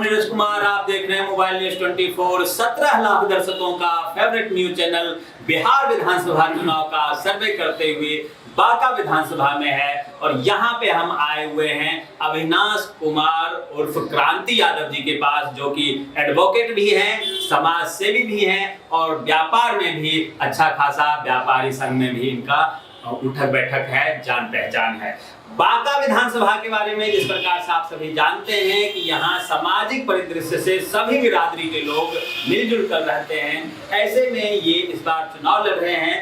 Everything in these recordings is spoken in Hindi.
नीरज कुमार, आप देख रहे हैं मोबाइल न्यूज 24। 17 लाख दर्शकों का फेवरेट न्यूज चैनल बिहार विधानसभा चुनाव का सर्वे करते हुए बांका विधानसभा में है और यहाँ पे हम आए हुए हैं अविनाश कुमार उर्फ क्रांति यादव जी के पास, जो कि एडवोकेट भी हैं, समाज सेवी भी हैं और व्यापार में भी अच्छा खासा व्यापारी संघ में भी इनका उठक बैठक है, जान पहचान है। बांका विधानसभा के बारे में जिस प्रकार से आप सभी जानते हैं कि यहाँ सामाजिक परिदृश्य से सभी बिरादरी के लोग मिलजुल कर रहते हैं, ऐसे में ये इस बार चुनाव लड़ रहे हैं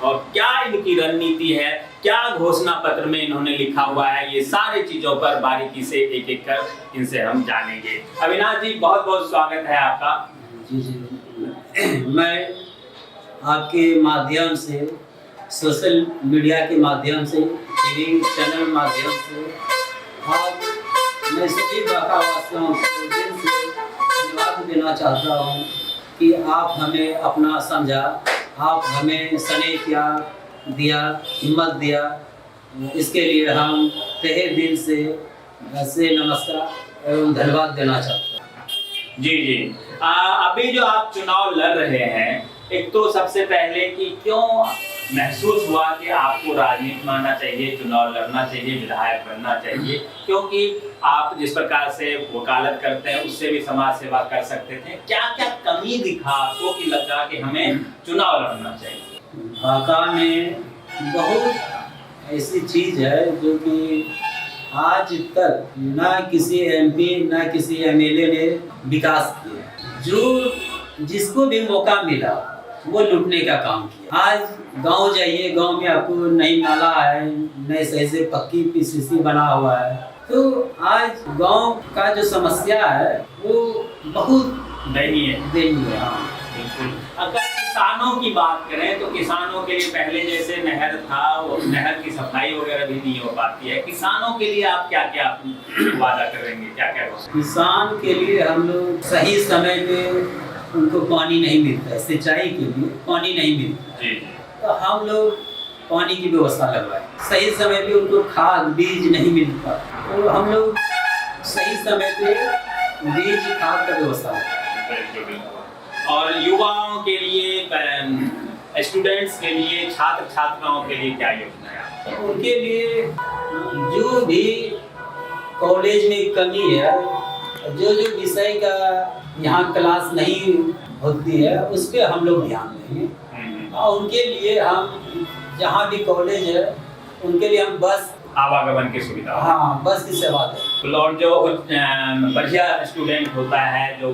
और क्या इनकी रणनीति है, क्या घोषणा पत्र में इन्होंने लिखा हुआ है, ये सारी चीजों पर बारीकी से एक एक कर इनसे हम जानेंगे। अविनाश जी, बहुत बहुत स्वागत है आपका। जी मैं आपके माध्यम से, सोशल मीडिया के माध्यम से, टीवी चैनल माध्यम से मैं सभी बांका वासियों को दिल से धन्यवाद देना चाहता हूँ कि आप हमें अपना समझा, आप हमें स्नेह किया, दिया, हिम्मत दिया। इसके लिए हम तहे दिल से नमस्कार एवं धन्यवाद देना चाहते हैं। जी अभी जो आप चुनाव लड़ रहे हैं, एक तो सबसे पहले कि क्यों महसूस हुआ कि आपको राजनीति में आना चाहिए, चुनाव लड़ना चाहिए, विधायक बनना चाहिए, क्योंकि आप जिस प्रकार से वकालत करते हैं उससे भी समाज सेवा कर सकते थे। क्या क्या कमी दिखा आपको कि लगा कि हमें चुनाव लड़ना चाहिए? बांका में बहुत ऐसी चीज है जो कि आज तक ना किसी एमपी ना किसी एमएलए ने विकास किया। जो जिसको भी मौका मिला वो लूटने का काम किया। आज गांव जाइए, गांव में आपको नई नाला है, नए सही से पक्की पीसीसी बना हुआ है। तो आज गांव का जो समस्या है वो बहुत दयनीय है। हाँ बिल्कुल। अगर किसानों की बात करें तो किसानों के लिए पहले जैसे नहर था, वो नहर की सफाई वगैरह भी नहीं हो पाती है। किसानों के लिए आप क्या क्या वादा करेंगे, क्या क्या? किसान के लिए हम लोग सही समय पे उनको पानी नहीं मिलता है, सिंचाई के लिए पानी नहीं मिलता जी। तो हम लोग पानी की व्यवस्था करवाएं। सही समय पे उनको खाद बीज नहीं मिलता तो हम लोग सही समय पे बीज खाद का व्यवस्था करें। और युवाओं के लिए, स्टूडेंट्स के लिए, छात्र छात्राओं के लिए क्या योजना है? उनके लिए जो भी कॉलेज में कमी है, जो जो विषय का यहाँ क्लास नहीं होती है उस पर हम लोग ध्यान देंगे और उनके लिए हम जहाँ भी कॉलेज है उनके लिए हम बस आवागमन की सुविधा, हाँ बस की सेवा दें। और जो बढ़िया स्टूडेंट होता है, जो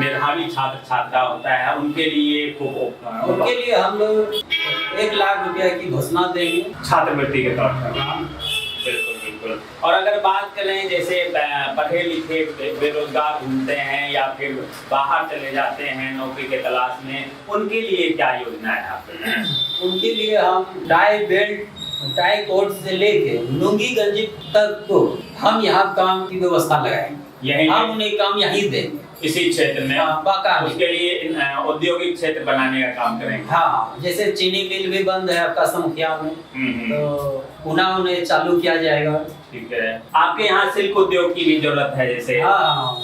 मेधावी छात्र छात्रा होता है, उनके लिए हम लोग 1 लाख रुपया की घोषणा देंगे छात्रवृत्ति के तौर पर। बिल्कुल बिल्कुल। और अगर बात करें जैसे पढ़े लिखे बेरोजगार घूमते हैं या फिर बाहर चले जाते हैं नौकरी के तलाश में, उनके लिए क्या योजना है आपके? उनके लिए हम टाई बेल्ट, टाई कोट से लेके लुंगी गंजी तक को हम यहाँ काम की व्यवस्था लगाएंगे। हम उन्हें काम यहीं देंगे इसी क्षेत्र में। बांका उसके लिए औद्योगिक क्षेत्र बनाने का काम करेंगे। हाँ, जैसे चीनी मिल भी बंद है आपका समुखिया में, तो पुनः उन्हें चालू किया जाएगा। ठीक है। आपके यहाँ सिल्क उद्योग की भी जरूरत है, जैसे हाँ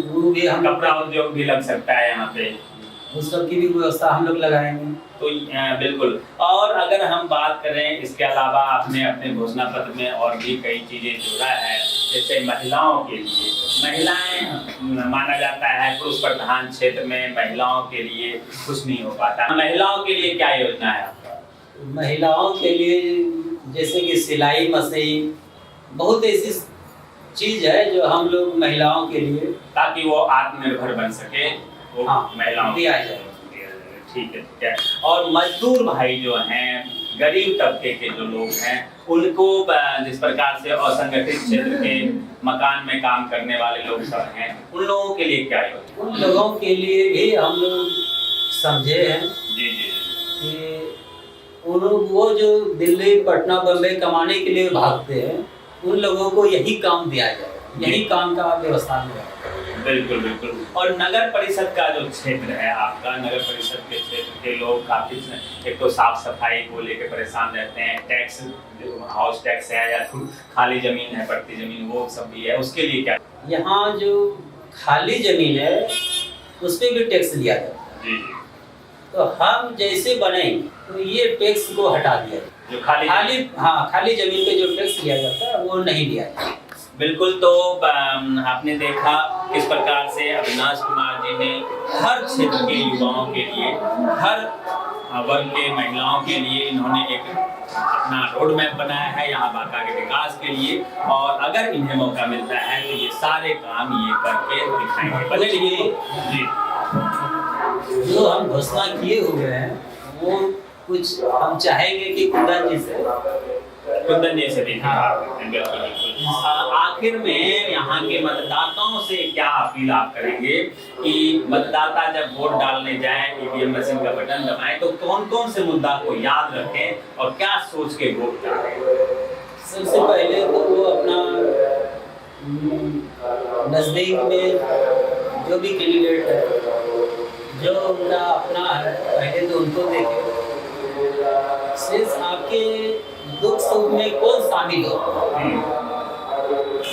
वो भी, हम कपड़ा उद्योग भी लग सकता है यहाँ पे, उस सब की भी व्यवस्था हम लोग लगाएंगे। तो बिल्कुल। और अगर हम बात करें इसके अलावा, आपने अपने घोषणा पत्र में और भी कई चीजें जोड़ा है, जैसे महिलाओं के लिए। महिलाएं माना जाता है पुरुष प्रधान क्षेत्र में महिलाओं के लिए कुछ नहीं हो पाता। महिलाओं के लिए क्या योजना है आपका? महिलाओं के लिए जैसे कि सिलाई मशीन, बहुत ऐसी चीज है जो हम लोग महिलाओं के लिए, ताकि वो आत्मनिर्भर बन सके, वो महिलाओं दिया जाए। ठीक है। और मजदूर भाई जो हैं, गरीब तबके के जो लोग हैं, उनको जिस प्रकार से असंगठित क्षेत्र के मकान में काम करने वाले लोग सब हैं, उन लोगों के लिए क्या योजना? उन लोगों के लिए भी हम लोग समझे हैं जी कि वो जो दिल्ली, पटना, बम्बई कमाने के लिए भागते हैं, उन लोगों को यही काम दिया जाएगा। यही काम का व्यवस्था में है। बिल्कुल बिल्कुल। और नगर परिषद का जो क्षेत्र है आपका, नगर परिषद के क्षेत्र के लोग काफी एक तो साफ सफाई को लेकर परेशान रहते हैं, टैक्स हाउस टैक्स है या खाली जमीन है, पड़ती जमीन, वो सब भी है, उसके लिए क्या? यहाँ जो खाली जमीन है उस पर भी टैक्स लिया जाता है जी। तो हम जैसे बनाएंगे तो ये टैक्स को हटा दिया जाए। जो खाली जमीन पे जो टैक्स लिया जाता है वो नहीं लिया जाता। बिल्कुल। तो आपने देखा किस प्रकार से अविनाश कुमार जी ने हर क्षेत्र के युवाओं के लिए, हर वर्ग के महिलाओं के लिए इन्होंने एक अपना रोड मैप बनाया है यहाँ बांका के विकास के लिए, और अगर इन्हें मौका मिलता है तो ये सारे काम ये करके दिखाएंगे। बदलिए जी, जो हम घोषणा किए हुए हैं वो कुछ हम चाहेंगे कि कुंदन जी से आखिर में यहाँ के मतदाताओं से क्या अपील आप करेंगे कि मतदाता जब वोट डालने जाए, ईवीएम मशीन का बटन दबाएं, तो कौन कौन से मुद्दा को याद रखें और क्या सोच के वोट डालें? सबसे पहले तो वो अपना नजदीक में जो भी कैंडिडेट है, जो उनका अपना है, पहले तो उनको देखें। सिर्फ आपके दुख सुख में कौन शामिल हो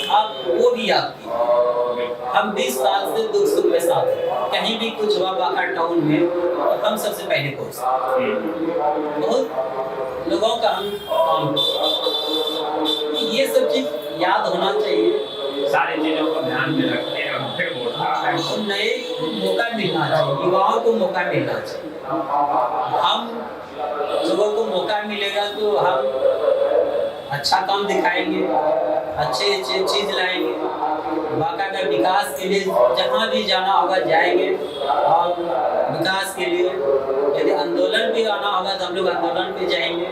आप वो भी याद कीजिए। हम 20 साल से दुख सुख में साथ हैं, कहीं भी कुछ हुआ बांका टाउन में तो हम सबसे पहले पहुंचते, बहुत लोगों का हम काम, ये सब चीज याद होना चाहिए। सारी चीजों को ध्यान में रखते हैं और फिर वोट डालते हैं। नए मौका मिलना चाहिए, युवाओं को मौका मिलना चाहिए। हम लोगों को मौका मिलेगा तो हम अच्छा काम दिखाएंगे, अच्छे अच्छे चीज लाएंगे, बांका का विकास के लिए जहाँ भी जाना होगा जाएंगे, और विकास के लिए यदि आंदोलन भी आना होगा तो हम लोग आंदोलन पे जाएंगे,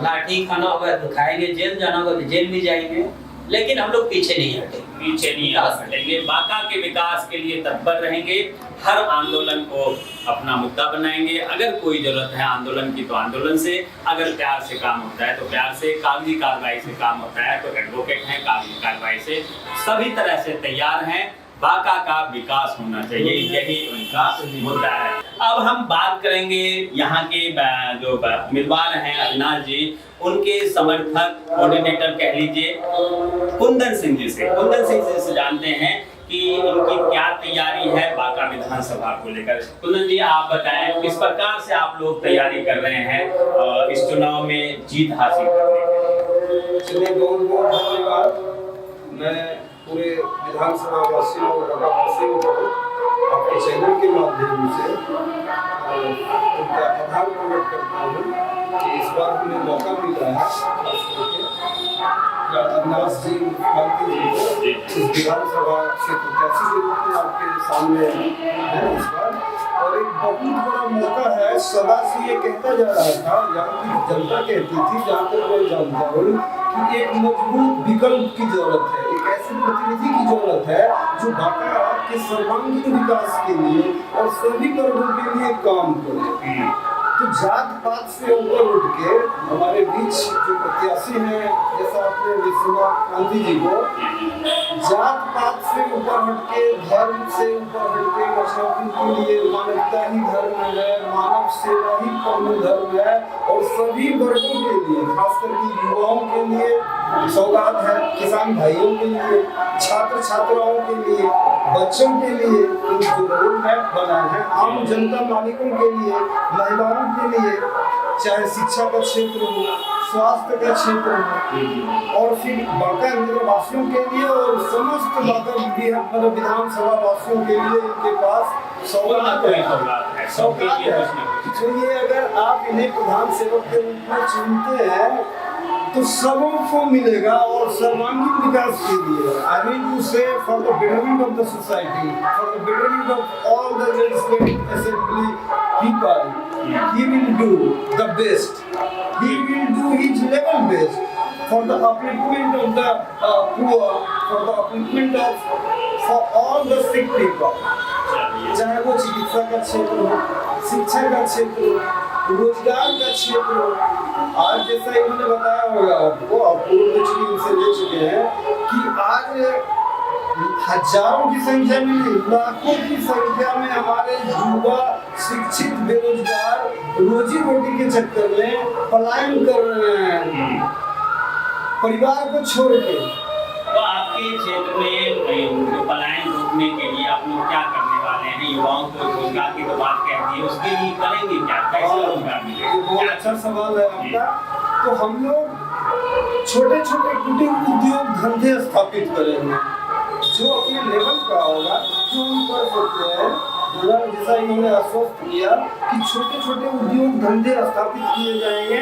लाठी खाना होगा तो खाएंगे, जेल जाना होगा तो जेल भी जाएंगे, लेकिन हम लोग पीछे नहीं हटेंगे। बांका के विकास के लिए तत्पर रहेंगे, हर आंदोलन को अपना मुद्दा बनाएंगे। अगर कोई जरूरत है आंदोलन की तो आंदोलन से, अगर प्यार से काम होता है तो प्यार से, कागजी कार्रवाई से काम होता है तो एडवोकेट हैं, कागजी कार्रवाई से सभी तरह से तैयार हैं। बांका का विकास होना चाहिए, यही उनका मुद्दा है। अब हम बात करेंगे यहाँ के जो उम्मीदवार हैं अविनाश जी, उनके समर्थक कोऑर्डिनेटर कह लीजिए कुंदन सिंह जी से। कुंदन सिंह जी से जानते हैं कि इनकी क्या तैयारी है बांका विधानसभा को लेकर। कुंदन जी आप बताएं किस प्रकार से आप लोग तैयारी कर रहे हैं इस चुनाव में जीत हासिल करने के? चलिए, बहुत बहुत धन्यवाद। मैं पूरे विधानसभा वासियों और बांका वासियों को आपके चैनल के माध्यम से उनका आभार प्रकट करता हूँ कि इस बार हमें मौका मिला है अविनाश जी मुख्यमंत्री जी को इस विधानसभा से प्रत्याशी के रूप में आपके सामने है इस बार, और एक बहुत बड़ा मौका है। सदा से ये कहता जा रहा था, यहाँ की जनता कहती थी, जहाँ तक मैं जानता हूँ, कि एक मजबूत विकल्प की जरूरत है, एक ऐसे प्रतिनिधि की जरूरत है जो बांका के सर्वांगीण विकास के लिए और सभी वर्गों के लिए काम करे। तो जात पात से ऊपर उठ के हमारे बीच जो प्रत्याशी हैं, जैसा आपने सुना गांधी जी को, जात पात से ऊपर हट के, धर्म से ऊपर हट के, मछली के लिए मानवता ही धर्म है, मानव सेवा ही परम धर्म है, और सभी वर्गों के लिए, खासकर के युवाओं के लिए सौगात है, किसान भाइयों के लिए, छात्र छात्राओं के लिए, बच्चों के लिए जो रोड मैप बना है, आम जनता मालिकों के लिए, महिलाओं के लिए, चाहे शिक्षा का क्षेत्र हो, स्वास्थ्य का क्षेत्र हो, और फिर बांका नगर वासियों के लिए और समस्त बांका विधानसभा वासियों के लिए इनके पास सौगात है। तो ये अगर आप इन्हें प्रधान सेवक के रूप में चुनते हैं तो सबों को मिलेगा, और सर्वांगीण विकास के लिए आई मीन टू से for the betterment of the society, for the betterment of all the legislative assembly people, he will do the best, he will do his level best for the upliftment of the poor, for the upliftment of for all the sick people, चाहे वो चिकित्सा का क्षेत्र हो, शिक्षा का क्षेत्र हो, रोजगार का क्षेत्र हो। आज जैसा इन्होंने बताया होगा आपको, आप पूर्व में चुकी उनसे ले चुके हैं कि आज हजारों की संख्या में नहीं, लाखों की संख्या में हमारे युवा शिक्षित बेरोजगार रोजी रोटी के चक्कर में पलायन कर रहे हैं परिवार को छोड़ के। तो आपके क्षेत्र में जो पलायन रोकने के लिए आप लोग क्या करने वाले हैं? युवाओं को रोजगार की तो बात कहती है, उसके लिए करेंगे क्या? कैसे रोजगार मिलेगा? ये बहुत अच्छा सवाल है आपका। तो हम लोग छोटे छोटे कुटीर उद्योग धंधे स्थापित करेंगे, जो अपने लेवल का होगा, जो हम कर सकते हैं। जैसा इन्होंने आश्वस्त किया कि छोटे छोटे उद्योग धंधे स्थापित किए जाएंगे।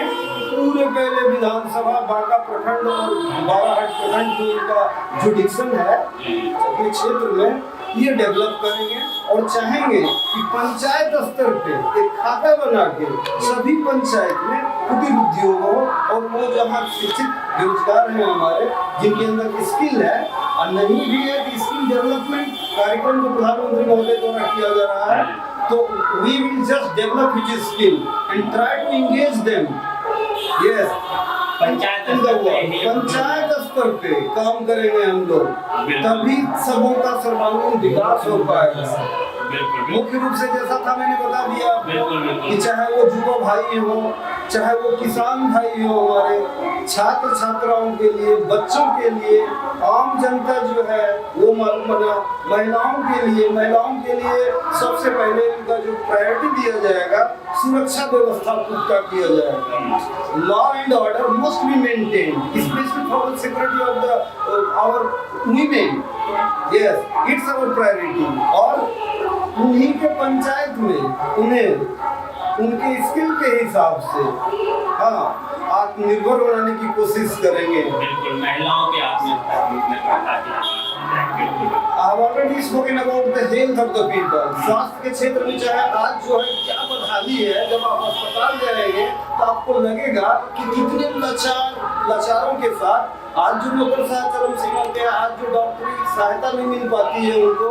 पूरे पहले विधानसभा बांका प्रखंड और बाराहाट प्रखंड जो इनका जुडिक्शन है अपने क्षेत्र में, ये डेवलप करेंगे और चाहेंगे कि पंचायत स्तर पे एक खाता बना के सभी पंचायत में कुटीर उद्योग हो, और वो जहाँ शिक्षित बेरोजगार हैं हमारे, जिनके अंदर स्किल है और नहीं भी है कि स्किल डेवलपमेंट कार्यक्रम जो प्रधानमंत्री महोदय द्वारा किया जा रहा है, तो we will just develop his skill and try to engage them. Yes, panchayat स्तर पे काम करेंगे हम लोग, तभी सबों का सर्वांगीण विकास हो पाएगा। मुख्य रूप से जैसा था मैंने बता दिया कि चाहे वो युवा भाई हो, चाहे वो किसान भाई हो, हमारे छात्र छात्राओं के लिए, बच्चों के लिए, आम जनता जो है वो महिलाओं के लिए सबसे पहले इनका जो प्रायोरिटी दिया जाएगा, सुरक्षा व्यवस्था पुख्ता किया जाएगा। Law and order must be maintain, specially for the security of the our women. Yes, it's our priority. और उन्हीं के पंचायत में उन्हें उनके स्किल के हिसाब से आत्मनिर्भर बनाने की कोशिश करेंगे। बिल्कुल, महिलाओं के I've already spoken about the health of the people। स्वास्थ्य के क्षेत्र में चाहे आज जो है क्या बदहाली है, जब आप अस्पताल जाएंगे तो आपको लगेगा कि कितने लाचारों के साथ आज जो लोकल चरम सीमा पे, आज जो डॉक्टरी सहायता नहीं मिल पाती है उनको,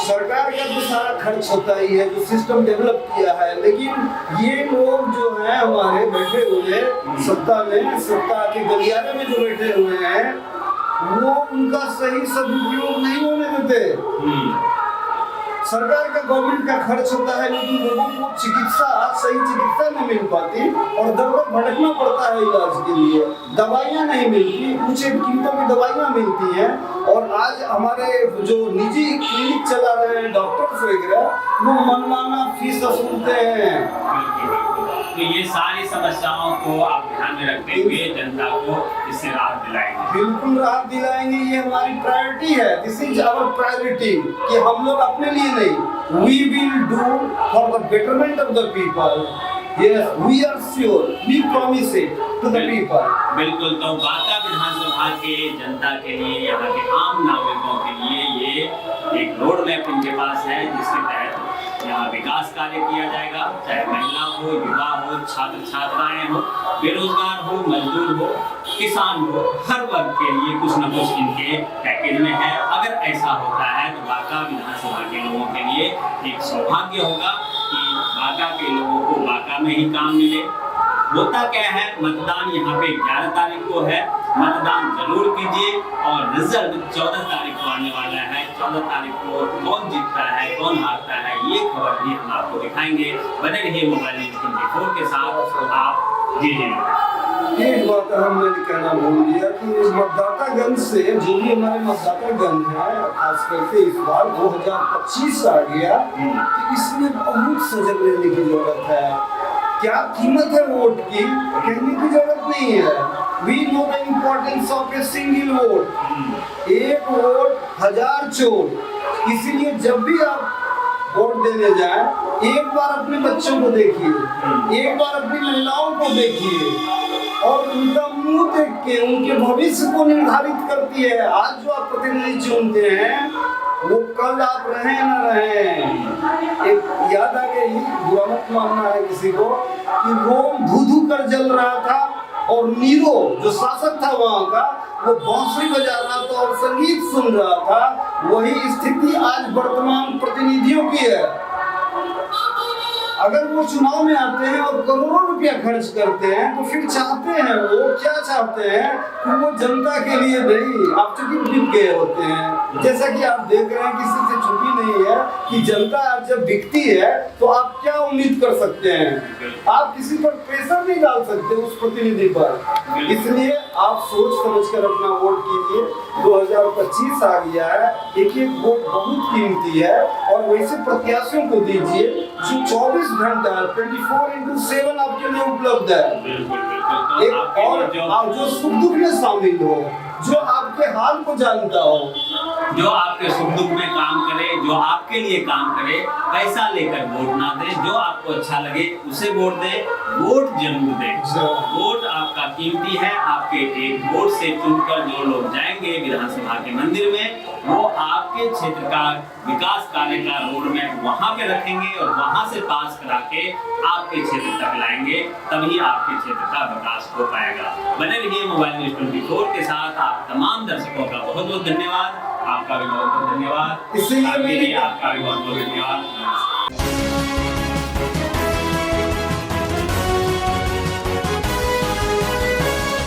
सरकार का जो सारा खर्च होता ही है, जो सिस्टम डेवलप किया है, लेकिन ये लोग जो हैं हमारे बैठे हुए सत्ता के गलियारे में जो बैठे हुए हैं, वो उनका सही सदुपयोग नहीं होने देते। सरकार का, गवर्नमेंट का खर्च होता है, लेकिन लोगों को सही चिकित्सा नहीं मिल पाती और दर दर भटकना पड़ता है इलाज के लिए। दवाइयाँ नहीं मिलती, ऊंचे कीमतों की दवाइयाँ मिलती हैं, और आज हमारे जो निजी क्लिनिक चला रहे हैं डॉक्टर्स वगैरह, वो मनमाना फीस वसूलते हैं। तो ये सारी समस्याओं को आप ध्यान में रखते हुए जनता को इससे राहत दिलाएंगे? बिल्कुल राहत दिलाएंगे, ये हमारी प्रायोरिटी है। दिस इज आवर प्रायोरिटी कि हम लोग अपने लिए नहीं, we will do for the betterment of the people. Yes, we are sure, we promise it to the people। बिल्कुल, तो बांका विधानसभा के जनता के लिए, यहाँ के आम नागरिकों के लिए ये एक रोड मैप इनके पास है, जिसके तहत यहाँ विकास कार्य किया जाएगा। चाहे महिला हो, युवा हो, छात्र छात्राएं हो, बेरोजगार हो, मजदूर हो, किसान हो, हर वर्ग के लिए कुछ न कुछ इनके पैकेज में है। अगर ऐसा होता है तो बांका विधानसभा के लोगों के लिए एक सौभाग्य होगा कि बांका के लोगों को बांका में ही काम मिले। होता क्या है, मतदान यहाँ पे 11 तारीख को है, मतदान जरूर कीजिए, और रिजल्ट 14 तारीख को आने वाला है। 14 तारीख को कौन जीतता है, कौन हारता है, ये खबर भी हम आपको दिखाएंगे। बने रहिए मोबाइल न्यूज़ 24 के साथ। आप एक बात हमने कहना भूल गया कि मतदातागण से, जो भी हमारे मतदातागण है, खास करके इस बार 2025 आ गया, तो इसमें बहुत सजग रहने की जरूरत है। क्या कीमत है वोट की, कहने की जरूरत नहीं है। We know the importance of a single vote। एक वोट 1000 चोट। इसीलिए जब भी आप वोट देने जाएं, एक बार अपने बच्चों को देखिए, एक बार अपनी महिलाओं को देखिए, और उनका मुंह देख के उनके भविष्य को निर्धारित करती है। आज जो आप प्रतिनिधि चुनते हैं, वो कल आप रहें ना रहें। एक याद आ गई, बुरा मत मानना है किसी को, कि रोम धू कर जल रहा था, और नीरो जो शासक था वहाँ का, वो बांसुरी बजा रहा था और संगीत सुन रहा था। वही स्थिति आज वर्तमान प्रतिनिधियों की है। अगर वो चुनाव में आते हैं और करोड़ों रुपया खर्च करते हैं तो फिर चाहते हैं वो क्या चाहते हैं कि वो जनता के लिए नहीं, आप चूंकि बिक गए होते हैं। जैसा कि आप देख रहे हैं किसी से छुपी नहीं है कि जनता आज जब बिकती है तो आप क्या उम्मीद कर सकते हैं, आप किसी पर प्रेशर नहीं डाल सकते उस प्रतिनिधि पर। इसलिए आप सोच समझ कर अपना वोट कीजिए। 2025 आ गया है, एक एक वोट बहुत कीमती है और वैसे प्रत्याशियों को दीजिए जो 24 घंटा 24/7 आपके लिए उपलब्ध है। बिल्कुल बिल्कुल। तो एक आपके और जो आप जो सुख दुख में शामिल हो, जो आपके हाल को जानता हो, जो आपके सुख दुख में काम करे, जो आपके लिए काम करे, पैसा लेकर वोट ना दे, जो आपको अच्छा लगे उसे वोट दे, वोट जरूर दे। वोट आपका कीमती है, आपके एक वोट से चुनकर जो लोग जाएंगे विधानसभा के मंदिर में, वो आपके क्षेत्र का विकास कार्य का रोड मैप वहां पे रखेंगे और वहां से पास करा के आपके क्षेत्र तक लाएंगे, तभी आपके क्षेत्र का विकास हो पाएगा। बने रहिए मोबाइल न्यूज 24 के साथ। आप तमाम दर्शकों का बहुत बहुत धन्यवाद, आपका भी बहुत बहुत धन्यवाद, इसीलिए आपका भी बहुत बहुत धन्यवाद।